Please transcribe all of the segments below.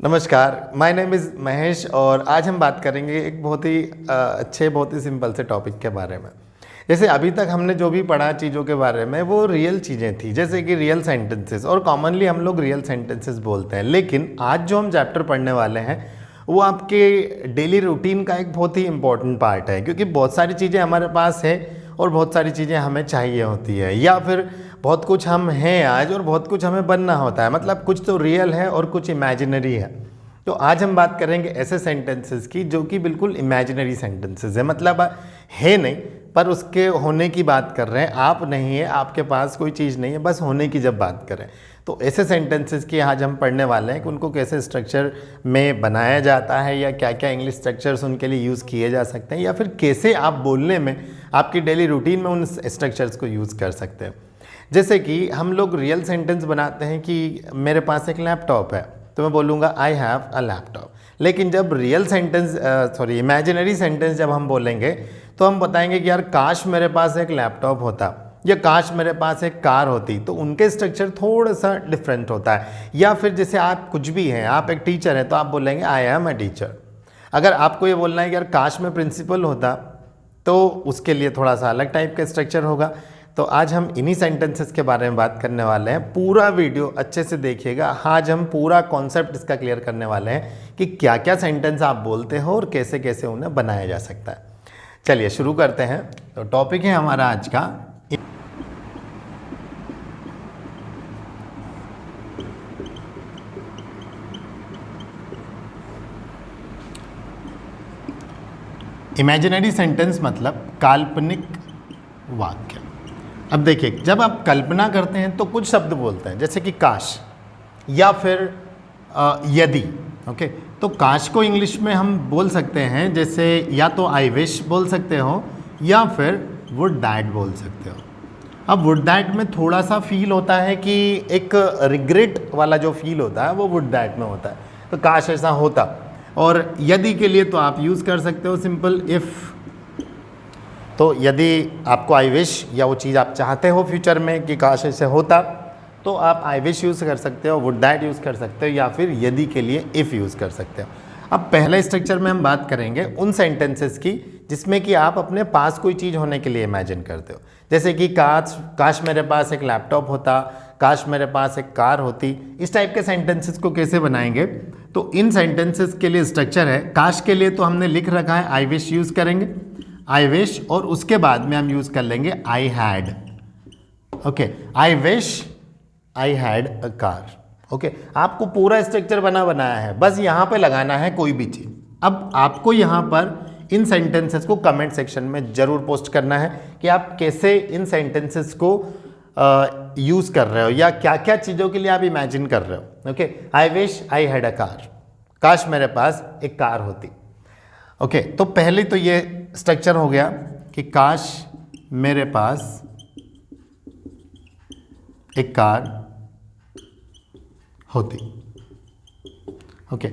नमस्कार, my name is Mahesh और आज हम बात करेंगे एक बहुत ही अच्छे बहुत ही सिंपल से टॉपिक के बारे में। जैसे अभी तक हमने जो भी पढ़ा चीज़ों के बारे में वो रियल चीज़ें थी, जैसे कि रियल सेंटेंसेस, और कॉमनली हम लोग रियल सेंटेंसेस बोलते हैं। लेकिन आज जो हम चैप्टर पढ़ने वाले हैं वो आपके डेली रूटीन का एक बहुत ही इंपॉर्टेंट पार्ट है, क्योंकि बहुत सारी चीज़ें हमारे पास है और बहुत सारी चीज़ें हमें चाहिए होती है, या फिर बहुत कुछ हम हैं आज और बहुत कुछ हमें बनना होता है। मतलब कुछ तो रियल है और कुछ इमेजिनरी है। तो आज हम बात करेंगे ऐसे सेंटेंसेस की जो कि बिल्कुल इमेजिनरी सेंटेंसेस है, मतलब है नहीं पर उसके होने की बात कर रहे हैं। आप नहीं है, आपके पास कोई चीज़ नहीं है, बस होने की जब बात करें तो ऐसे सेंटेंसेस की आज हम पढ़ने वाले हैं कि उनको कैसे स्ट्रक्चर में बनाया जाता है, या क्या क्या इंग्लिश स्ट्रक्चर्स उनके लिए यूज़ किए जा सकते हैं, या फिर कैसे आप बोलने में आपकी डेली रूटीन में उन स्ट्रक्चर्स को यूज़ कर सकते हैं। जैसे कि हम लोग रियल सेंटेंस बनाते हैं कि मेरे पास एक लैपटॉप है, तो मैं बोलूँगा आई हैव अ लैपटॉप। लेकिन जब रियल सेंटेंस इमेजिनरी सेंटेंस जब हम बोलेंगे तो हम बताएंगे कि यार काश मेरे पास एक लैपटॉप होता, या काश मेरे पास एक कार होती। तो उनके स्ट्रक्चर थोड़ा सा डिफरेंट होता है। या फिर जैसे आप कुछ भी हैं, आप एक टीचर हैं तो आप बोलेंगे आई एम अ टीचर। अगर आपको ये बोलना है कि यार काश मैं प्रिंसिपल होता, तो उसके लिए थोड़ा सा अलग टाइप का स्ट्रक्चर होगा। तो आज हम इन्हीं सेंटेंसेस के बारे में बात करने वाले हैं। पूरा वीडियो अच्छे से देखिएगा। आज हम पूरा कॉन्सेप्ट इसका क्लियर करने वाले हैं कि क्या क्या सेंटेंस आप बोलते हो और कैसे कैसे उन्हें बनाया जा सकता है। चलिए शुरू करते हैं। तो टॉपिक है हमारा आज का इमेजिनरी सेंटेंस, मतलब काल्पनिक वाक्य। अब देखिए, जब आप कल्पना करते हैं तो कुछ शब्द बोलते हैं, जैसे कि काश या फिर यदि। ओके, तो काश को इंग्लिश में हम बोल सकते हैं जैसे या तो आई विश बोल सकते हो या फिर वुड दैट बोल सकते हो। अब वुड दैट में थोड़ा सा फील होता है कि एक रिग्रेट वाला जो फील होता है वो वुड दैट में होता है, तो काश ऐसा होता। और यदि के लिए तो आप यूज़ कर सकते हो सिंपल इफ़। तो यदि आपको आई विश या वो चीज़ आप चाहते हो फ्यूचर में कि काश ऐसे होता, तो आप आई विश यूज़ कर सकते हो, वुड दैट यूज़ कर सकते हो, या फिर यदि के लिए इफ़ यूज़ कर सकते हो। अब पहले स्ट्रक्चर में हम बात करेंगे उन सेंटेंसेस की जिसमें कि आप अपने पास कोई चीज़ होने के लिए इमेजिन करते हो। जैसे कि काश मेरे पास एक लैपटॉप होता, काश मेरे पास एक कार होती। इस टाइप के सेंटेंसेस को कैसे बनाएंगे? तो इन सेंटेंसेस के लिए स्ट्रक्चर है, काश के लिए तो हमने लिख रखा है आई विश यूज़ करेंगे, आई विश, और उसके बाद में हम यूज़ कर लेंगे I had. Okay, I wish I had a car. Okay, आपको पूरा स्ट्रक्चर बनाया है, बस यहाँ पे लगाना है कोई भी चीज़। अब आपको यहाँ पर इन सेंटेंसेस को कमेंट सेक्शन में ज़रूर पोस्ट करना है कि आप कैसे इन सेंटेंसेस को यूज़ कर रहे हो, या क्या क्या चीज़ों के लिए आप इमेजिन कर रहे हो। Okay, I wish I had a car, काश मेरे पास एक कार होती। ओके, तो पहले तो ये स्ट्रक्चर हो गया कि काश मेरे पास एक कार होती। ओके,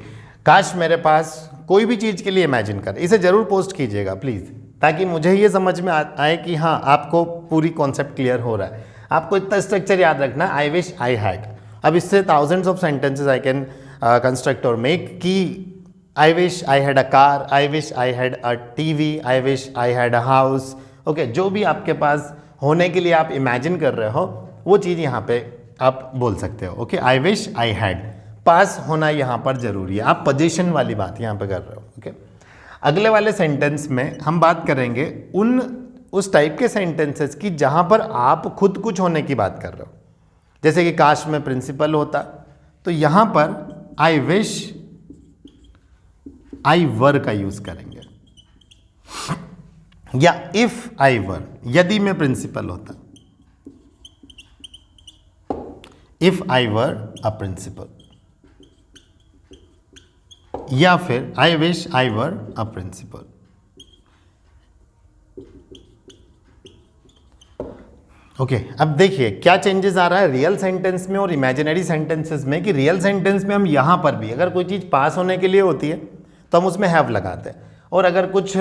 काश मेरे पास कोई भी चीज़ के लिए इमेजिन कर, इसे ज़रूर पोस्ट कीजिएगा प्लीज़, ताकि मुझे ये समझ में आए कि हाँ आपको पूरी कॉन्सेप्ट क्लियर हो रहा है। आपको इतना स्ट्रक्चर याद रखना, आई विश आई हैड। अब इससे thousands of sentences I can construct और मेक कि आई wish I had a car, I wish I had a TV, I wish I had a house. Okay, जो भी आपके पास होने के लिए आप इमेजिन कर रहे हो वो चीज़ यहाँ पे आप बोल सकते हो। Okay, I wish I had, pass होना यहाँ पर जरूरी है, आप पोजीशन वाली बात यहाँ पे कर रहे हो। ओके, अगले वाले सेंटेंस में हम बात करेंगे उस टाइप के सेंटेंसेस की जहाँ पर आप खुद कुछ होने की बात कर रहे हो। जैसे कि काश में प्रिंसिपल होता, तो यहाँ पर आई विश आई वर का यूज करेंगे, या इफ आई वर, यदि मैं प्रिंसिपल होता, if I were a principal, या फिर I wish I were a principal. Okay, अब देखिए क्या चेंजेस आ रहा है रियल सेंटेंस में और इमेजिनरी सेंटेंसेस में, कि रियल सेंटेंस में हम यहाँ पर भी अगर कोई चीज़ पास होने के लिए होती है तो हम उसमें हैव लगाते हैं, और अगर कुछ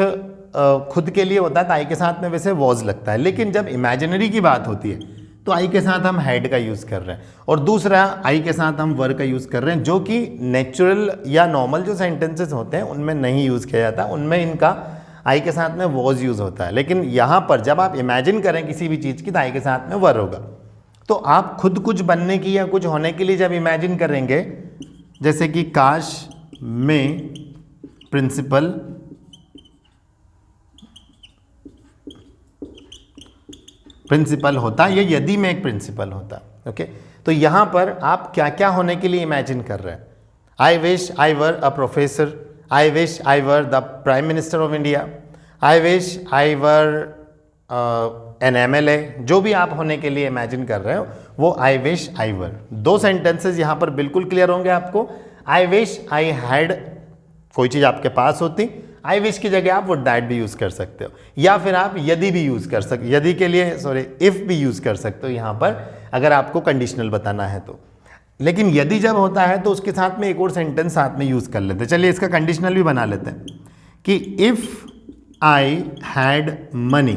खुद के लिए होता है तो आई के साथ में वैसे वॉज लगता है। लेकिन जब इमेजिनरी की बात होती है तो आई के साथ हम हैड का यूज़ कर रहे हैं, और दूसरा आई के साथ हम वर का यूज़ कर रहे हैं, जो कि नेचुरल या नॉर्मल जो सेंटेंसेस होते हैं उनमें नहीं यूज़ किया जाता, उनमें इनका आई के साथ में वॉज यूज़ होता है। लेकिन यहाँ पर जब आप इमेजिन करें किसी भी चीज़ की तो आई के साथ में वर होगा। तो आप खुद कुछ बनने की या कुछ होने के लिए जब इमेजिन करेंगे, जैसे कि काश में प्रिंसिपल होता या यदि में एक प्रिंसिपल होता, ओके। तो यहाँ पर आप क्या क्या होने के लिए इमेजिन कर रहे हैं। आई wish I were a professor, I wish I were the prime minister of India, I wish I were N MLA, जो भी आप होने के लिए इमेजिन कर रहे हो वो आई विश आई वर। दो सेंटेंसेस यहाँ पर बिल्कुल क्लियर होंगे आपको। आई विश आई हैड, कोई चीज़ आपके पास होती, आई विश की जगह आप वुड दैट भी यूज़ कर सकते हो, या फिर आप यदि भी यूज़ कर सकते, यदि के लिए इफ़ भी यूज़ कर सकते हो यहाँ पर, अगर आपको कंडीशनल बताना है तो। लेकिन यदि जब होता है तो उसके साथ में एक और सेंटेंस साथ में यूज़ कर लेते हैं। चलिए इसका कंडीशनल भी बना लेते हैं कि इफ़ आई हैड मनी,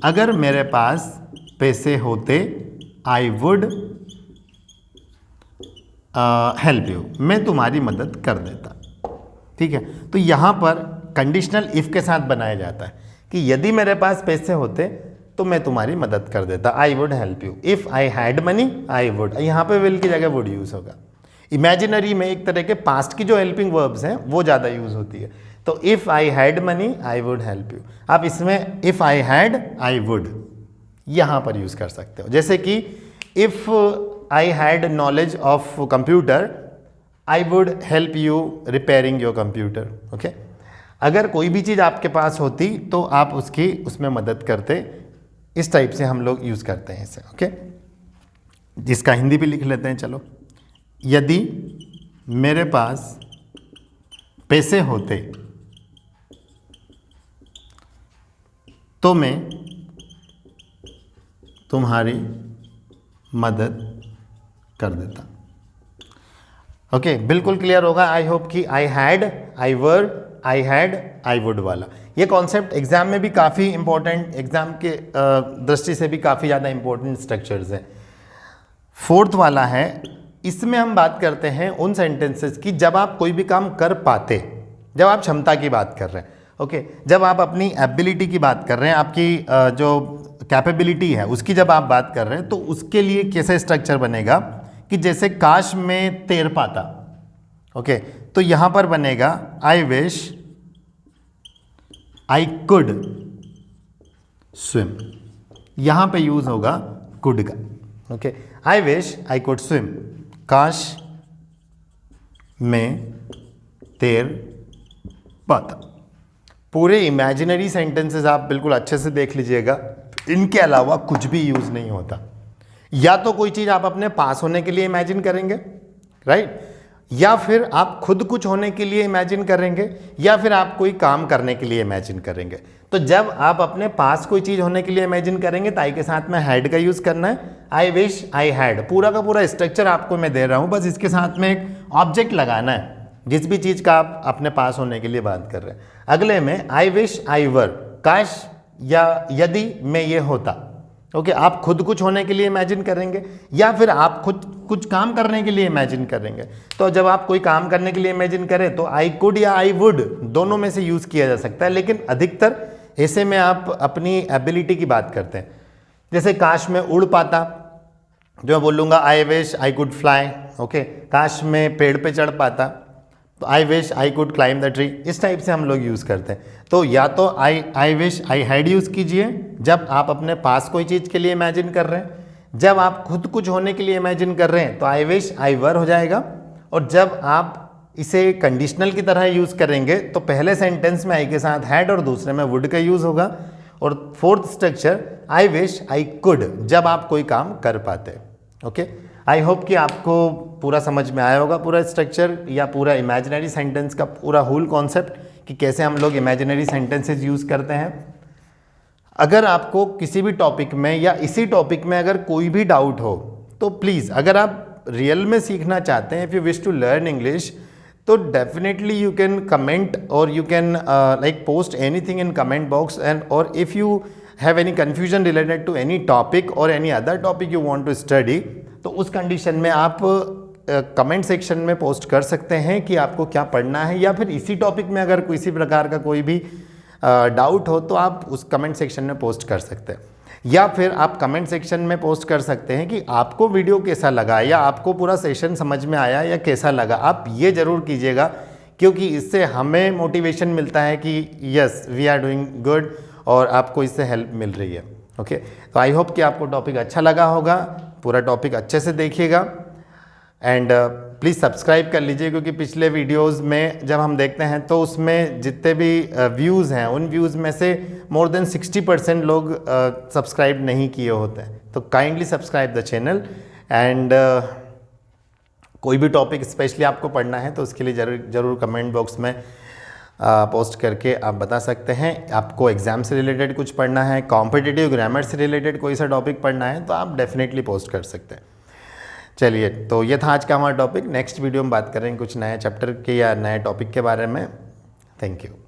अगर मेरे पास पैसे होते, आई वुड हेल्प यू, मैं तुम्हारी मदद कर देता। ठीक है, तो यहाँ पर कंडीशनल इफ़ के साथ बनाया जाता है कि यदि मेरे पास पैसे होते तो मैं तुम्हारी मदद कर देता, I would help you. If I had money I would, यहाँ पे विल की जगह वुड यूज़ होगा। इमेजिनरी में एक तरह के पास्ट की जो हेल्पिंग वर्ब्स हैं वो ज़्यादा यूज़ होती है। तो if I had money I would help you, आप इसमें if I had I would यहाँ पर यूज़ कर सकते हो। जैसे कि if I had knowledge of computer I would help you repairing your computer, okay. अगर कोई भी चीज़ आपके पास होती तो आप उसमें मदद करते। इस टाइप से हम लोग यूज़ करते हैं इसे, ओके। जिसका हिंदी भी लिख लेते हैं, चलो। यदि मेरे पास पैसे होते तो मैं तुम्हारी मदद कर देता, ओके। बिल्कुल क्लियर होगा आई होप कि I had, I were, I had, I would वाला ये कॉन्सेप्ट एग्जाम में भी काफ़ी इंपॉर्टेंट, एग्जाम के दृष्टि से भी काफ़ी ज़्यादा इंपॉर्टेंट स्ट्रक्चर्स हैं। फोर्थ वाला है, इसमें हम बात करते हैं उन सेंटेंसेस की जब आप कोई भी काम कर पाते, जब आप क्षमता की बात कर रहे हैं, ओके। जब आप अपनी एबिलिटी की बात कर रहे हैं, आपकी जो कैपेबिलिटी है उसकी जब आप बात कर रहे हैं, तो उसके लिए कैसे स्ट्रक्चर बनेगा कि जैसे काश में तैर पाता, ओके। तो यहाँ पर बनेगा आई विश आई कुड स्विम, यहाँ पे यूज होगा कुड का, okay. I wish I could swim, काश मैं तैर पाता। पूरे इमेजिनरी सेंटेंसेस आप बिल्कुल अच्छे से देख लीजिएगा, इनके अलावा कुछ भी यूज नहीं होता। या तो कोई चीज़ आप अपने पास होने के लिए इमेजिन करेंगे, राइट, या फिर आप खुद कुछ होने के लिए इमेजिन करेंगे, या फिर आप कोई काम करने के लिए इमेजिन करेंगे। तो जब आप अपने पास कोई चीज़ होने के लिए इमेजिन करेंगे तो आई के साथ में हैड का यूज़ करना है। आई विश आई हैड, पूरा का पूरा स्ट्रक्चर आपको मैं दे रहा हूँ, बस इसके साथ में एक ऑब्जेक्ट लगाना है जिस भी चीज़ का आप अपने पास होने के लिए बात कर रहे हैं। अगले में आई विश आई वर, काश या यदि मैं ये होता, ओके। आप खुद कुछ होने के लिए इमेजिन करेंगे या फिर आप खुद कुछ काम करने के लिए इमेजिन करेंगे। तो जब आप कोई काम करने के लिए इमेजिन करें तो आई कुड या आई वुड दोनों में से यूज़ किया जा सकता है, लेकिन अधिकतर ऐसे में आप अपनी एबिलिटी की बात करते हैं। जैसे काश में उड़ पाता, जो मैं बोलूँगा आई wish I could fly, okay. काश में पेड़ पे चढ़ पाता, तो आई wish I could climb the tree. इस टाइप से हम लोग यूज़ करते हैं। तो या तो आई विश आई हैड यूज़ कीजिए जब आप अपने पास कोई चीज़ के लिए इमेजिन कर रहे हैं, जब आप खुद कुछ होने के लिए इमेजिन कर रहे हैं तो आई विश आई वर हो जाएगा, और जब आप इसे कंडीशनल की तरह यूज़ करेंगे तो पहले सेंटेंस में आई के साथ हैड और दूसरे में वुड का यूज़ होगा। और fourth structure I wish I could, जब आप कोई काम कर पाते, ओके। आई होप कि आपको पूरा समझ में आया होगा, पूरा स्ट्रक्चर या पूरा इमेजिनरी सेंटेंस का पूरा होल कॉन्सेप्ट कि कैसे हम लोग इमेजिनरी सेंटेंसेस यूज़ करते हैं। अगर आपको किसी भी टॉपिक में या इसी टॉपिक में अगर कोई भी डाउट हो तो प्लीज़, अगर आप रियल में सीखना चाहते हैं, if you wish to learn English, तो डेफिनेटली यू कैन कमेंट और you can like post anything in comment box, and और if you have any confusion related to any topic और any other topic you want to study, तो उस condition में आप comment section में post कर सकते हैं कि आपको क्या पढ़ना है, या फिर इसी टॉपिक में अगर किसी प्रकार का कोई भी डाउट हो तो आप उस कमेंट सेक्शन में पोस्ट कर सकते हैं। या फिर आप कमेंट सेक्शन में पोस्ट कर सकते हैं कि आपको वीडियो कैसा लगा, या आपको पूरा सेशन समझ में आया या कैसा लगा। आप ये ज़रूर कीजिएगा, क्योंकि इससे हमें मोटिवेशन मिलता है कि yes we are doing good और आपको इससे हेल्प मिल रही है। ओके, तो आई होप कि आपको टॉपिक अच्छा लगा होगा। पूरा टॉपिक अच्छे से देखिएगा एंड प्लीज़ सब्सक्राइब कर लीजिए, क्योंकि पिछले वीडियोस में जब हम देखते हैं तो उसमें जितने भी व्यूज़ हैं उन व्यूज़ में से मोर देन 60% लोग सब्सक्राइब नहीं किए होते हैं। तो kindly subscribe the channel and कोई भी टॉपिक स्पेशली आपको पढ़ना है तो उसके लिए ज़रूर कमेंट बॉक्स में पोस्ट करके आप बता सकते हैं। आपको एग्ज़ाम से रिलेटेड कुछ पढ़ना है, कॉम्पिटिटिव ग्रामर से रिलेटेड कोई सा टॉपिक पढ़ना है, तो आप डेफिनेटली पोस्ट कर सकते हैं। चलिए, तो ये था आज का हमारा टॉपिक। नेक्स्ट वीडियो में बात करेंगे कुछ नए चैप्टर के या नए टॉपिक के बारे में। Thank you.